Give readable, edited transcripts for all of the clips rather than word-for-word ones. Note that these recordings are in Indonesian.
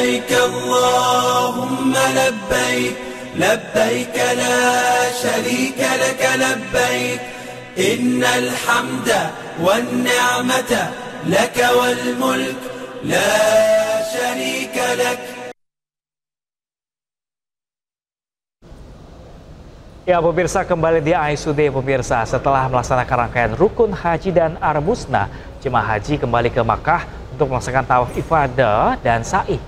لبيك اللهم لبيك لبيك لا شريك لك لبيك إن الحمد والنعمة لك والملك لا شريك لك. Ya pemirsa, kembali di AISUD pemirsa. Setelah melaksanakan rangkaian rukun haji dan arbusna, jemaah haji kembali ke Makkah untuk melaksanakan tawaf ifadah dan sa'i.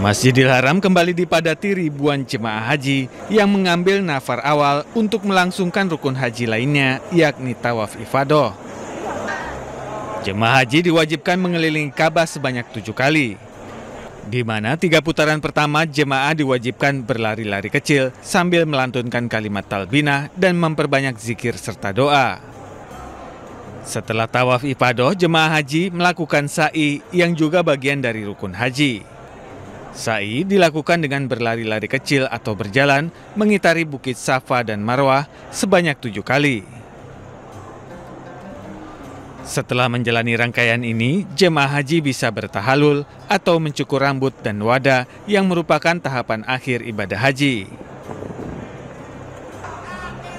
Masjidil Haram kembali dipadati ribuan jemaah haji yang mengambil nafar awal untuk melangsungkan rukun haji lainnya, yakni tawaf ifadah. Jemaah haji diwajibkan mengelilingi Ka'bah sebanyak 7 kali. Di mana 3 putaran pertama jemaah diwajibkan berlari-lari kecil sambil melantunkan kalimat talbinah dan memperbanyak zikir serta doa. Setelah tawaf ifadah, jemaah haji melakukan sa'i yang juga bagian dari rukun haji. Sa'i dilakukan dengan berlari-lari kecil atau berjalan mengitari bukit Safa dan Marwah sebanyak 7 kali. Setelah menjalani rangkaian ini, jemaah haji bisa bertahalul atau mencukur rambut dan wada yang merupakan tahapan akhir ibadah haji.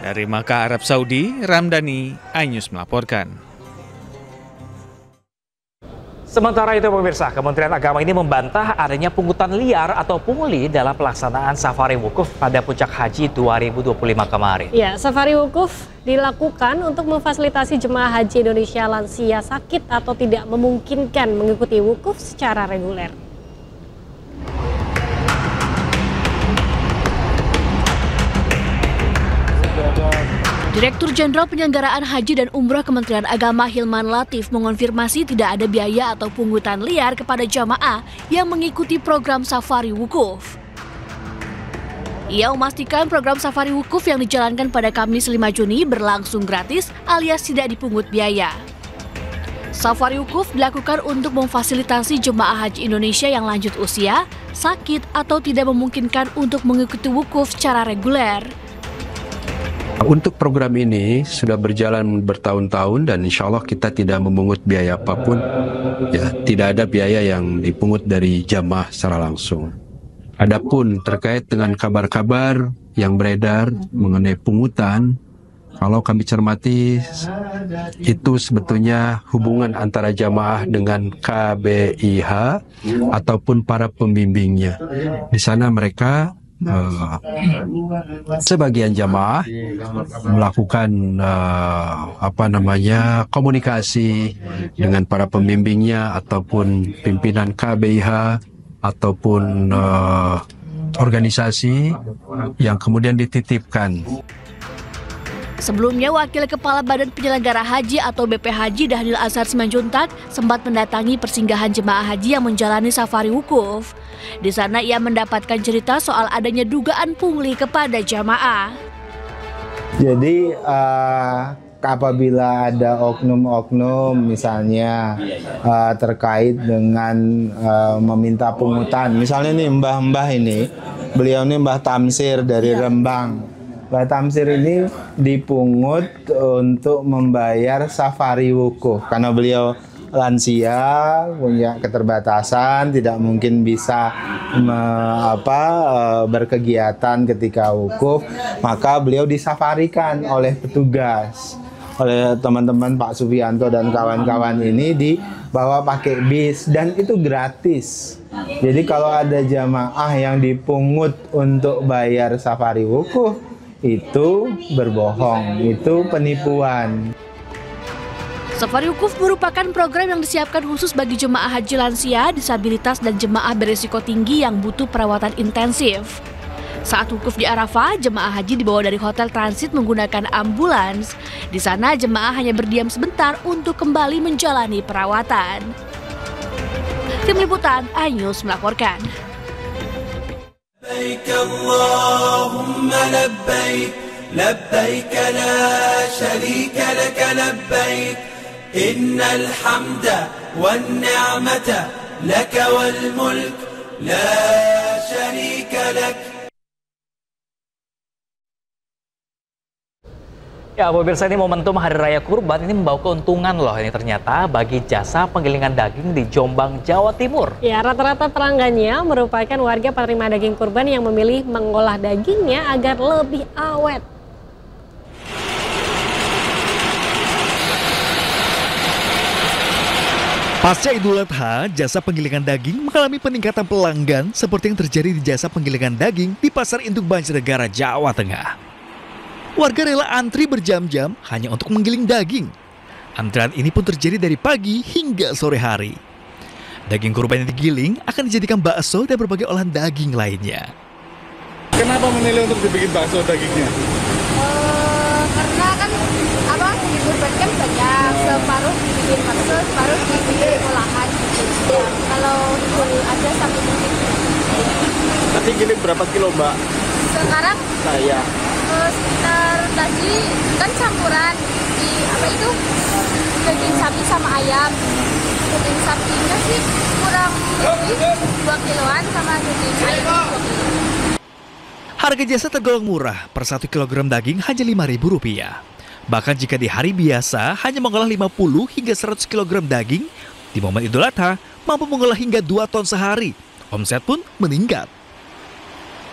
Dari Makkah, Arab Saudi, Ramdhani, iNews melaporkan. Sementara itu pemirsa, Kementerian Agama ini membantah adanya pungutan liar atau pungli dalam pelaksanaan safari wukuf pada puncak haji 2025 kemarin. Ya, safari wukuf dilakukan untuk memfasilitasi jemaah haji Indonesia lansia sakit atau tidak memungkinkan mengikuti wukuf secara reguler. Direktur Jenderal Penyelenggaraan Haji dan Umroh Kementerian Agama Hilman Latif mengonfirmasi tidak ada biaya atau pungutan liar kepada jamaah yang mengikuti program safari wukuf. Ia memastikan program safari wukuf yang dijalankan pada Kamis 5 Juni berlangsung gratis alias tidak dipungut biaya. Safari wukuf dilakukan untuk memfasilitasi jemaah haji Indonesia yang lanjut usia, sakit, atau tidak memungkinkan untuk mengikuti wukuf secara reguler. Untuk program ini sudah berjalan bertahun-tahun dan insya Allah kita tidak memungut biaya apapun. Ya, tidak ada biaya yang dipungut dari jamaah secara langsung. Adapun terkait dengan kabar-kabar yang beredar mengenai pungutan, kalau kami cermati itu sebetulnya hubungan antara jamaah dengan KBIH ataupun para pembimbingnya. Di sana mereka sebagian jamaah melakukan komunikasi dengan para pembimbingnya ataupun pimpinan KBIH ataupun organisasi yang kemudian dititipkan. Sebelumnya, Wakil Kepala Badan Penyelenggara Haji atau BP Haji Dhanil Azhar Simanjuntak sempat mendatangi persinggahan jemaah haji yang menjalani safari wukuf. Di sana ia mendapatkan cerita soal adanya dugaan pungli kepada jamaah. Jadi apabila ada oknum-oknum misalnya terkait dengan meminta pungutan, misalnya nih mbah-mbah ini, beliau ini Mbah Tamsir dari Rembang. Mbah Tamsir ini dipungut untuk membayar safari wukuf karena beliau lansia, punya keterbatasan, tidak mungkin bisa berkegiatan ketika wukuf, maka beliau disafarikan oleh petugas, oleh teman-teman Pak Sufianto dan kawan-kawan ini dibawa pakai bis dan itu gratis. Jadi kalau ada jamaah yang dipungut untuk bayar safari wukuf, itu berbohong, itu penipuan. Safari wukuf merupakan program yang disiapkan khusus bagi jemaah haji lansia, disabilitas, dan jemaah berisiko tinggi yang butuh perawatan intensif. Saat wukuf di Arafah, jemaah haji dibawa dari hotel transit menggunakan ambulans. Di sana, jemaah hanya berdiam sebentar untuk kembali menjalani perawatan. Tim Liputan iNews melaporkan. لبيك اللهم لبيك لبيك لا شريك لك لبيك إن الحمد والنعمة لك والملك لا شريك لك. Ya, pemirsa, ini momentum Hari Raya Kurban ini membawa keuntungan loh ini ternyata bagi jasa penggilingan daging di Jombang, Jawa Timur. Ya, rata-rata pelanggannya merupakan warga penerima daging kurban yang memilih mengolah dagingnya agar lebih awet. Pasca Idul Adha, jasa penggilingan daging mengalami peningkatan pelanggan seperti yang terjadi di jasa penggilingan daging di Pasar Induk Banjarnegara, Jawa Tengah. Warga rela antri berjam-jam hanya untuk menggiling daging. Antrean ini pun terjadi dari pagi hingga sore hari. Daging kurban yang digiling akan dijadikan bakso dan berbagai olahan daging lainnya. Kenapa memilih untuk dibikin bakso dagingnya? Karena kan di kurban kan banyak, separuh dibikin bakso, separuh dibikin olahan. Ya, kalau ada sampai mungkin. Nanti giling berapa kilo, Mbak? Sekarang Saya. Sekitar tadi kan campuran di daging sapi sama ayam. Daging sapinya sih kurang lebih 2 kiloan sama daging ayam 2 kilo. Harga jasa tergolong murah, per 1 kilogram daging hanya Rp5.000. Bahkan jika di hari biasa hanya mengolah 50 hingga 100 kilogram daging, di momen Idul Adha mampu mengolah hingga 2 ton sehari. Omset pun meningkat.